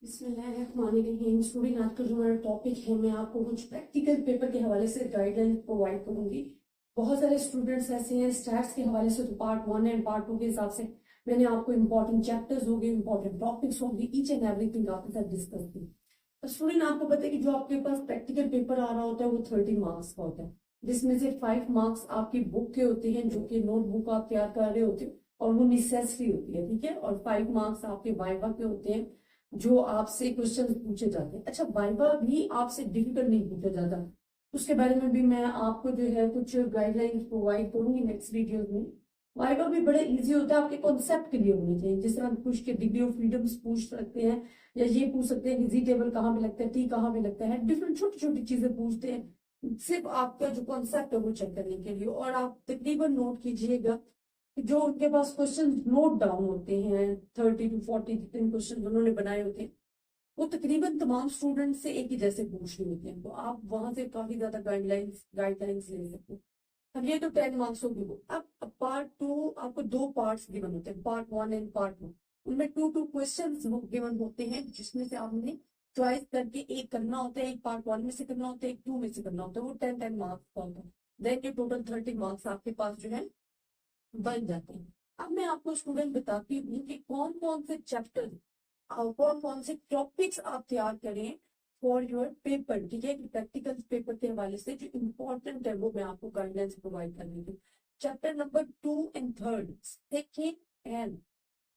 बिस्मिल्लाहिर्रहमानिर्रहीम। स्टूडेंट, आज का जो हमारा टॉपिक है, मैं आपको कुछ प्रैक्टिकल पेपर के हवाले से गाइडलाइन प्रोवाइड करूंगी। बहुत सारे स्टूडेंट्स ऐसे हैं स्टैट्स के हवाले से, तो पार्ट 1 एंड पार्ट 2 के हिसाब से मैंने आपको इंपॉर्टेंट चैप्टर्स होंगे, इंपॉर्टेंट टॉपिक्स होंगे, ईच एंड एवरीथिंग आपके साथ डिस्कस की। तो स्टूडेंट, आपको पता है कि जो आपके पास प्रैक्टिकल पेपर आ रहा होता है वो 30 मार्क्स का होता है, जिसमें से 5 मार्क्स आपकी बुक के होते हैं, जो कि नोटबुक आप तैयार कर रहे होते हो और वो नेसेसरी होती है, ठीक है। और 5 मार्क्स आपके वाइवा के होते हैं, जो आपसे क्वेश्चन पूछे जाते हैं। अच्छा, वाइवा भी आपसे डिफिकल्ट नहीं पूछा जाता, उसके बारे में भी मैं आपको जो है कुछ गाइडलाइंस प्रोवाइड करूंगी नेक्स्ट वीडियो में। वाइवा भी बड़ा इजी होता है, आपके कॉन्सेप्ट के लिए होने चाहिए। जिस तरह पूछ के डिग्री ऑफ फ्रीडम्स पूछ सकते हैं, या ये पूछ सकते हैं कि जी टेबल कहाँ पे लगता है, टी कहाँ पे लगता है, डिफरेंट छोटी छोटी चीजें पूछते हैं, सिर्फ आपका जो कॉन्सेप्ट है वो चेक करने के लिए। और आप तकरीबन नोट कीजिएगा जो उनके पास क्वेश्चन नोट डाउन होते हैं, 30 to 40 जितने क्वेश्चन उन्होंने बनाए होते हैं, वो तकरीबन तमाम स्टूडेंट से एक ही जैसे पूछ रहे होते हैं, तो आप वहां से काफी ज्यादा गाइडलाइंस ले सकते हैं। अब ये तो 10 मार्क्स होगी वो। अब पार्ट 2 आपको दो पार्ट्स गिवन होते हैं, पार्ट 1 एंड पार्ट 2। उनमें 2 क्वेश्चन गिवन होते हैं, जिसमें से आपने चॉइस करके एक करना होता है, एक पार्ट 1 में से करना होता है, एक 2 में से करना होता है। वो 10 मार्क्स का होता है। देन ये टोटल 30 मार्क्स आपके पास जो है बन जाते हैं। अब मैं आपको स्टूडेंट बताती हूँ कि कौन कौन से चैप्टर और कौन कौन से टॉपिक्स आप तैयार करें फॉर योर पेपर, ठीक है। प्रैक्टिकल पेपर के हवाले से जो इम्पोर्टेंट है वो मैं आपको गाइडलाइंस प्रोवाइड कर रही हूँ। Chapter number 2 and 3, second and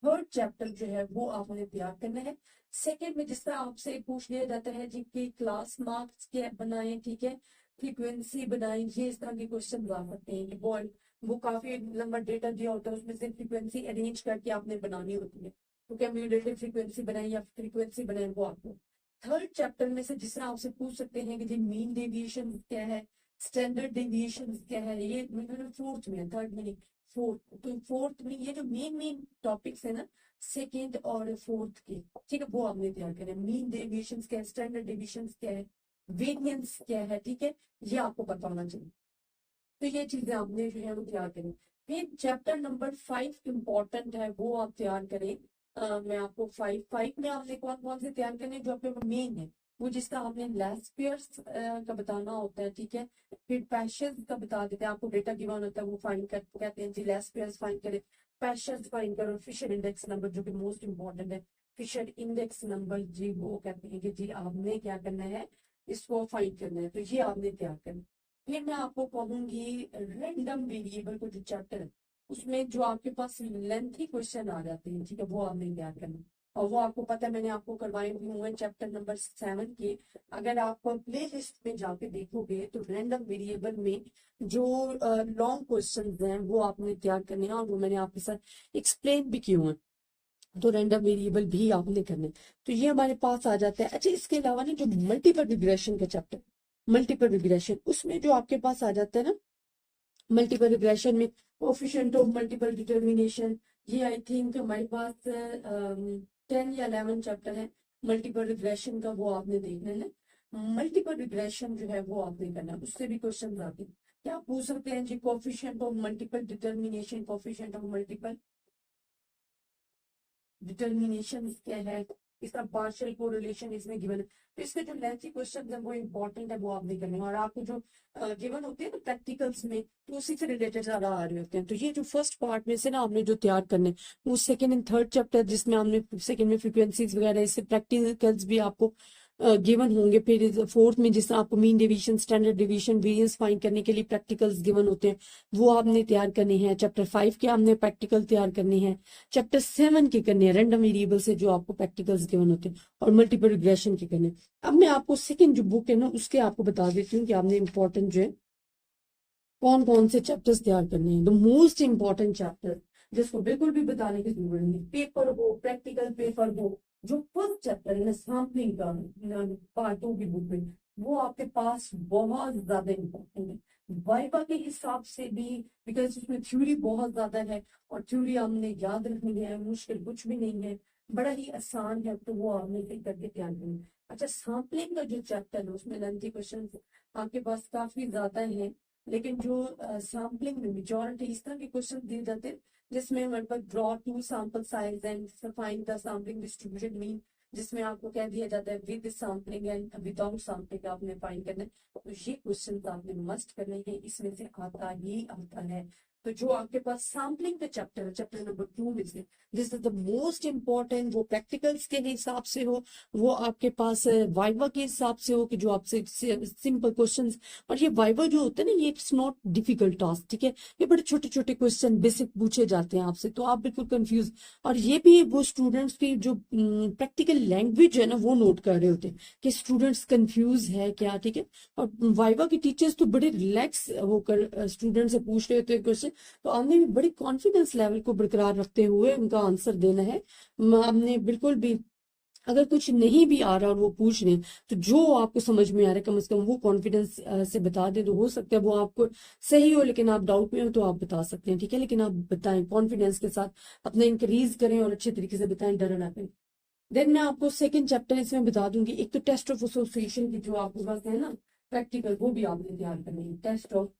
third chapter जो है वो आपने तैयार करना है। सेकेंड में जिस तरह आपसे पूछ लिया जाता है जी कि क्लास मार्क्स क्या बनाए, ठीक है, फ्रीक्वेंसी बनाए, ये इस तरह के क्वेश्चन आ सकते हैं कि वो काफी लंबा डेटा दिया होता है, उसमें से फ्रीक्वेंसी अरेंज करके आपने बनानी होती है, तो क्यूमुलेटिव फ्रीक्वेंसी बनाई या फ्रीक्वेंसी बनाए, वो आपको थर्ड चैप्टर में से जिस तरह आपसे पूछ सकते हैं कि जी मीन डेविएशन क्या है, स्टैंडर्ड डेविएशन क्या है। ये फोर्थ में है, थर्ड में नहीं, फोर्थ। तो फोर्थ में ये जो मेन मेन टॉपिक्स है ना, सेकेंड और फोर्थ के, ठीक है, वो आपने तैयार करें। मीन डेविएशन क्या है, स्टैंडर्ड डेविएशन क्या है, वेरिएंस क्या है, ठीक है, ये आपको पता होना चाहिए। तो ये चीजें आपने जो है वो तैयार करें। फिर चैप्टर नंबर 5 इम्पोर्टेंट है, वो आप तैयार करें। मैं आपको फाइव में आपने कौन कौन से तैयार करने जो आपके मेन है, वो जिसका आपने लेस्पियर्स का बताना होता है, ठीक है। फिर पैशंस का बता देते हैं, आपको डेटा गिवन होता है, वो फाइंड कर कहते हैं जी लेस्पियर्स फाइंड करें, पैशंस फाइंड करो, फिशर इंडेक्स नंबर जो कि मोस्ट इंपॉर्टेंट है, फिशर इंडेक्स नंबर जी वो कहते हैं कि जी आपने क्या करना है, इसको फाइंड करना है, तो ये आपने तैयार करना है। फिर मैं आपको कहूंगी रैंडम वेरिएबल को जो चैप्टर है, उसमें जो आपके पास लेंथी क्वेश्चन आ जाते हैं, ठीक है, वो आपने तैयार करना। और वो आपको पता है, मैंने आपको करवाए भी हुए चैप्टर नंबर 7 के। अगर आप प्ले लिस्ट में जाके देखोगे तो रैंडम वेरिएबल में जो लॉन्ग क्वेश्चन हैं वो आपने तैयार करने हैं, और वो मैंने आपके साथ एक्सप्लेन भी किए हुए हैं। तो रैंडम वेरिएबल भी आपने करने, तो ये हमारे पास आ जाता है। अच्छा, इसके अलावा ना जो मल्टीपल रिग्रेशन का चैप्टर, मल्टीपल रिग्रेशन, उसमें जो आपके पास आ जाता है ना, मल्टीपल रिग्रेशन में कोफिशिएंट ऑफ मल्टीपल डिटर्मिनेशन, ये आई थिंक हमारे पास 10 या 11 चैप्टर है मल्टीपल रिग्रेशन का, वो आपने देखना है। मल्टीपल रिग्रेशन जो है वो आपने करना है, उससे भी क्वेश्चन आते हैं। क्या आप पूछ सकते हैं जी coefficient of multiple determination, coefficient of multiple determination क्या है, इसका पार्शियल कोरिलेशन इसमें गिवन है। तो इसके जो लेंथी क्वेश्चन है वो इंपॉर्टेंट है, वो आप नहीं करने। और आपको जो गिवन होते हैं ना प्रैक्टिकल्स में, तो उसी से रिलेटेड ज्यादा आ रहे होते हैं। तो ये जो फर्स्ट पार्ट में से ना आपने जो तैयार करने, वो सेकंड एंड थर्ड चैप्टर जिसमें हमने सेकंड में फ्रीक्वेंसीज वगैरह, इससे प्रैक्टिकल्स भी आपको गिवन होंगे। फिर फोर्थ में जिस आपको mean division, standard division, variance find करने के लिए प्रैक्टिकल्स गिवन होते हैं, वो आपने तैयार करने हैं। चैप्टर 5 के आपने प्रैक्टिकल तैयार करने हैं। चैप्टर 7 के करने हैं रैंडम वेरिएबल से जो आपको प्रैक्टिकल्स गिवन होते हैं, और मल्टीपल रिग्रेशन के करने। अब मैं आपको सेकंड जो बुक है ना उसके आपको बता देती हूँ कि आपने इंपॉर्टेंट जो है कौन कौन से चैप्टर्स तैयार करने हैं। द मोस्ट इंपॉर्टेंट चैप्टर जिसको बिल्कुल भी बताने की जरूरत नहीं, पेपर हो, प्रैक्टिकल पेपर हो, जो फर्स्ट चैप्टर है ना सैम्पलिंग का, पार्ट 2 की बुक में, वो आपके पास बहुत ज्यादा इंपॉर्टेंट है वाइवा के हिसाब से भी, बिकॉज उसमें थ्योरी बहुत ज्यादा है, और थ्योरी हमने याद रखनी है, मुश्किल कुछ भी नहीं है, बड़ा ही आसान है, तो वो आपने फिर करके तैयार करना है। अच्छा, सैम्पलिंग का जो चैप्टर है उसमें लेंथी क्वेश्चन आपके पास काफी ज्यादा है, लेकिन जो सैम्पलिंग में मेजोरिटी इस तरह के क्वेश्चन दिए जाते हैं जिसमें हमारे पास draw two sample size and find the sampling distribution mean, जिसमें आपको कह दिया जाता है with sampling and without sampling आपने फाइंड करना है। तो ये क्वेश्चन आपने मस्ट करने हैं, इसमें से आता ही आता है। तो जो आपके पास सैम्पलिंग का चैप्टर है, चैप्टर नंबर 2 में से this is the most important, वो प्रैक्टिकल्स के हिसाब से हो, वो आपके पास वाइवा के हिसाब से हो कि जो आपसे सिंपल क्वेश्चंस, और ये वाइवा जो होता है ना, ये इट्स नॉट डिफिकल्ट टास्क, ठीक है, ये बड़े छोटे छोटे क्वेश्चन बेसिक पूछे जाते हैं आपसे, तो आप बिल्कुल कंफ्यूज, और ये भी वो स्टूडेंट्स की जो प्रैक्टिकल लैंग्वेज है ना वो नोट कर रहे होते हैं कि स्टूडेंट्स कंफ्यूज है क्या, ठीक है। और वाइवा के टीचर्स तो बड़े रिलैक्स होकर स्टूडेंट से पूछ रहे होते हैं क्वेश्चन, तो आपने भी बड़ी कॉन्फिडेंस लेवल को बरकरार रखते हुए उनका आंसर देना है। आपने बिल्कुल भी, अगर कुछ नहीं भी आ रहा और वो पूछ रहे हैं, तो जो आपको समझ में आ रहा है कम से कम वो कॉन्फिडेंस से बता दे, तो हो सकता है वो आपको सही हो, लेकिन आप डाउट में हो तो आप बता सकते हैं, ठीक है, लेकिन आप बताएं कॉन्फिडेंस के साथ, अपना इंक्रीज करें और अच्छे तरीके से बताएं, डर ना करें। देन मैं आपको सेकंड चैप्टर इसमें बता दूंगी, एक तो टेस्ट ऑफ एसोसिएशन की जो आपके पास है ना प्रैक्टिकल, वो भी आपने तैयार करनी है। टेस्ट ऑफ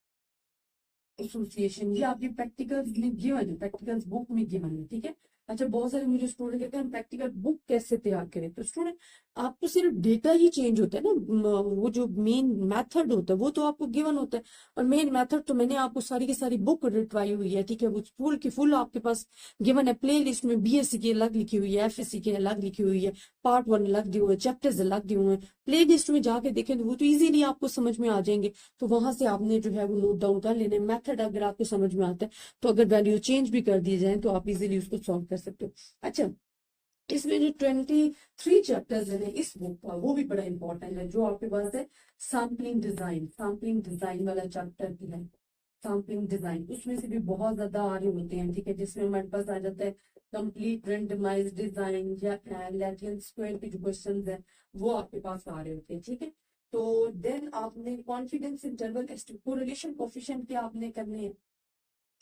एसोसिएशन ये आपके प्रैक्टिकल्स में गिवन है, प्रैक्टिकल्स बुक में गिवन है, ठीक है। अच्छा, बहुत सारे मुझे स्टूडेंट कहते हैं हम प्रैक्टिकल बुक कैसे तैयार करें, तो स्टूडेंट आपको सिर्फ डेटा ही चेंज होता है ना, वो जो मेन मेथड होता है वो तो आपको गिवन होता है, और मेन मेथड तो मैंने आपको सारी की सारी बुक रिटवाई हुई है, ठीक है, वो फुल की फुल आपके पास गिवन है। प्ले लिस्ट में बीएससी की अलग लिखी हुई है, एफएससी की अलग लिखी हुई है, पार्ट 1 अलग दिए हुए, चैप्टर्स अलग दिए हुए हैं, प्ले लिस्ट में जाके देखें तो वो तो इजीली आपको समझ में आ जाएंगे, तो वहां से आपने जो है वो नोट डाउन कर लेने। मेथड अगर आपको समझ में आता है तो अगर वैल्यू चेंज भी कर दी जाए तो आप इजीली उसको सॉल्व कर सकते हो। अच्छा, इसमें जो 23 चैप्टर्स है इस बुक का, वो भी बड़ा इंपॉर्टेंट है, जो आपके पास है सैम्पलिंग डिजाइन वाला चैप्टर भी है। सैम्पलिंग डिजाइन उसमें से भी बहुत ज्यादा आ रहे होते हैं, ठीक है, जिसमें हमारे पास आ जाता है कंप्लीट रेंडमाइज्ड डिजाइन या लैटियन स्क्वायर के जो क्वेश्चन है वो आपके पास आ रहे होते हैं, ठीक है। तो देन आपने कॉन्फिडेंस इंटरवल कोरिलेशन कोफिशिएंट के आपने करने हैं,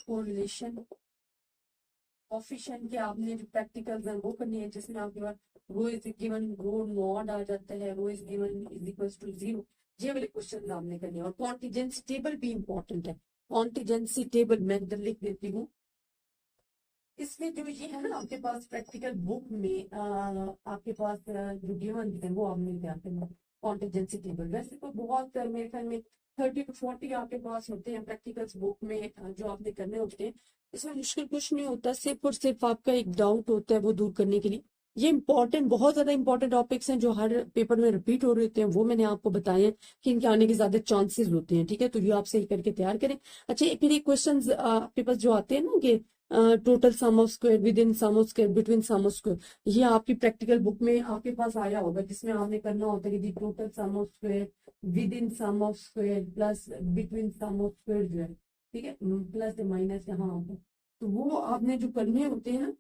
कोरिलेशन कोफिशिएंट के आपने जो प्रैक्टिकल्स हैं वो करनी है, जिसमें आपके पास rho is given rho not आ जाता है, rho is given is equals to 0, ये वाले क्वेश्चन आपने करने हैं। और कॉन्टिजेंसी टेबल भी इंपॉर्टेंट है, कॉन्टिजेंसी टेबल मैं इधर लिख देती हूँ। इसमें जो ये है ना आपके पास प्रैक्टिकल बुक में आपके पास जो गिवन है वो आपने तैयार करना है कॉन्टिजेंसी टेबल। वैसे तो बहुत मेरे ख्याल में 30 to 40 आपके पास होते हैं प्रैक्टिकल्स बुक में जो आपने करने होते हैं। इसमें मुश्किल कुछ नहीं होता, सिर्फ और सिर्फ आपका एक डाउट होता है वो दूर करने के लिए। ये इंपॉर्टेंट, बहुत ज्यादा इंपॉर्टेंट टॉपिक्स हैं जो हर पेपर में रिपीट हो रहे होते हैं, वो मैंने आपको बताए हैं कि इनके आने के ज्यादा चांसेस होते हैं, ठीक है, तो ये आप सही करके तैयार करें। अच्छा, फिर एक क्वेश्चन आपके पास जो आते हैं ना कि total sum of square within sum of square between sum of square, ये आपकी प्रैक्टिकल बुक में आपके पास आया होगा, जिसमें आपने करना होता है कि total sum of square within sum of square plus between sum of square जो है, ठीक है, प्लस माइनस यहाँ होगा, तो वो आपने जो करने होते हैं ना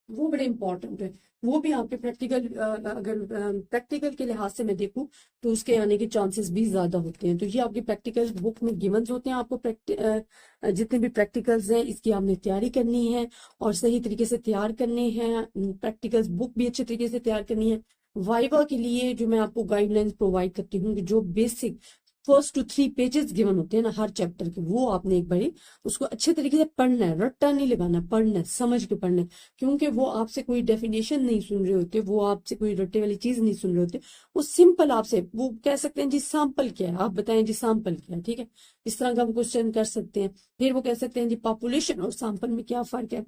वो बड़े इंपॉर्टेंट है। वो भी आपके प्रैक्टिकल, अगर प्रैक्टिकल के लिहाज से मैं देखूं तो उसके आने के चांसेस भी ज्यादा होते हैं। तो ये आपकी प्रैक्टिकल बुक में गिवन्स होते हैं, आपको जितने भी प्रैक्टिकल्स हैं इसकी आपने तैयारी करनी है और सही तरीके से तैयार करने हैं। प्रैक्टिकल्स बुक भी अच्छे तरीके से तैयार करनी है। वाइवा के लिए जो मैं आपको गाइडलाइंस प्रोवाइड करती हूँ कि जो बेसिक 1 to 3 पेजेस गिवन होते हैं ना हर चैप्टर के, वो आपने एक बारी उसको अच्छे तरीके से पढ़ना है, रट्टा नहीं लगाना, पढ़ना है, समझ के पढ़ना है, क्योंकि वो आपसे कोई डेफिनेशन नहीं सुन रहे होते, वो आपसे कोई रट्टे वाली चीज नहीं सुन रहे होते, वो सिंपल आपसे वो कह सकते हैं जी सैंपल क्या है, आप बताएं जी सैंपल क्या है, ठीक है, इस तरह का हम क्वेश्चन कर सकते हैं। फिर वो कह सकते हैं जी पॉपुलेशन और सैंपल में क्या फर्क है,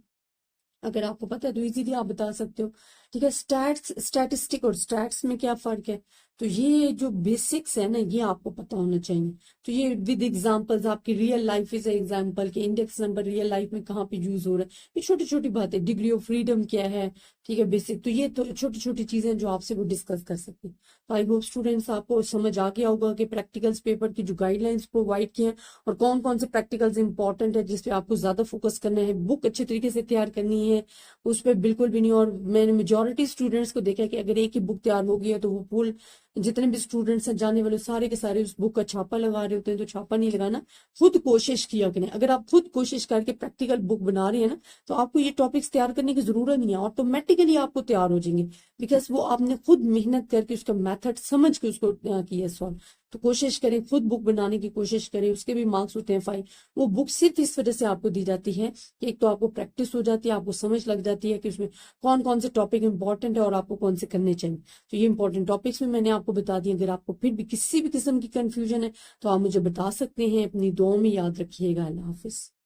अगर आपको पता है तो इजीली आप बता सकते हो, ठीक है। स्टैटिस्टिक और स्टैट्स में क्या फर्क है, तो ये जो बेसिक्स है ना ये आपको पता होना चाहिए। तो ये विद एग्जांपल्स, आपकी रियल लाइफ इज एग्जांपल के इंडेक्स नंबर रियल लाइफ में कहाँ पे यूज हो रहा है, ये छोटी छोटी बातें, डिग्री ऑफ फ्रीडम क्या है, ठीक है, बेसिक, तो ये तो छोटी छोटी चीजें जो आपसे वो डिस्कस कर सकते हैं। तो आई होप स्टूडेंट्स आपको समझ आ गया होगा कि प्रैक्टिकल्स पेपर की जो गाइडलाइंस प्रोवाइड किए हैं और कौन कौन से प्रैक्टिकल्स इंपॉर्टेंट है जिसपे आपको ज्यादा फोकस करना है, बुक अच्छे तरीके से तैयार करनी है उस पर बिल्कुल भी नहीं। और मैंने मेजोरिटी स्टूडेंट्स को देखा है कि अगर एक ही बुक तैयार हो गई है तो वो फुल जितने भी स्टूडेंट्स हैं जाने वाले सारे के सारे उस बुक का छापा लगा रहे होते हैं, तो छापा नहीं लगाना, खुद कोशिश किया करें। अगर आप खुद कोशिश करके प्रैक्टिकल बुक बना रहे हैं ना तो आपको ये टॉपिक्स तैयार करने की जरूरत नहीं है, ऑटोमेटिकली आपको तैयार हो जाएंगे, बिकॉज वो आपने खुद मेहनत करके उसका मेथड समझ के उसको किया सॉल्व। तो कोशिश करें, खुद बुक बनाने की कोशिश करें, उसके भी मार्क्स होते हैं 5। वो बुक सिर्फ इस वजह से आपको दी जाती है कि एक तो आपको प्रैक्टिस हो जाती है, आपको समझ लग जाती है कि उसमें कौन कौन से टॉपिक इंपॉर्टेंट है और आपको कौन से करने चाहिए। तो ये इंपॉर्टेंट टॉपिक्स में मैंने आपको बता दिए। अगर आपको फिर भी किसी भी किस्म की कंफ्यूजन है तो आप मुझे बता सकते हैं। अपनी दुआ में याद रखिएगा। अल्लाह हाफिज।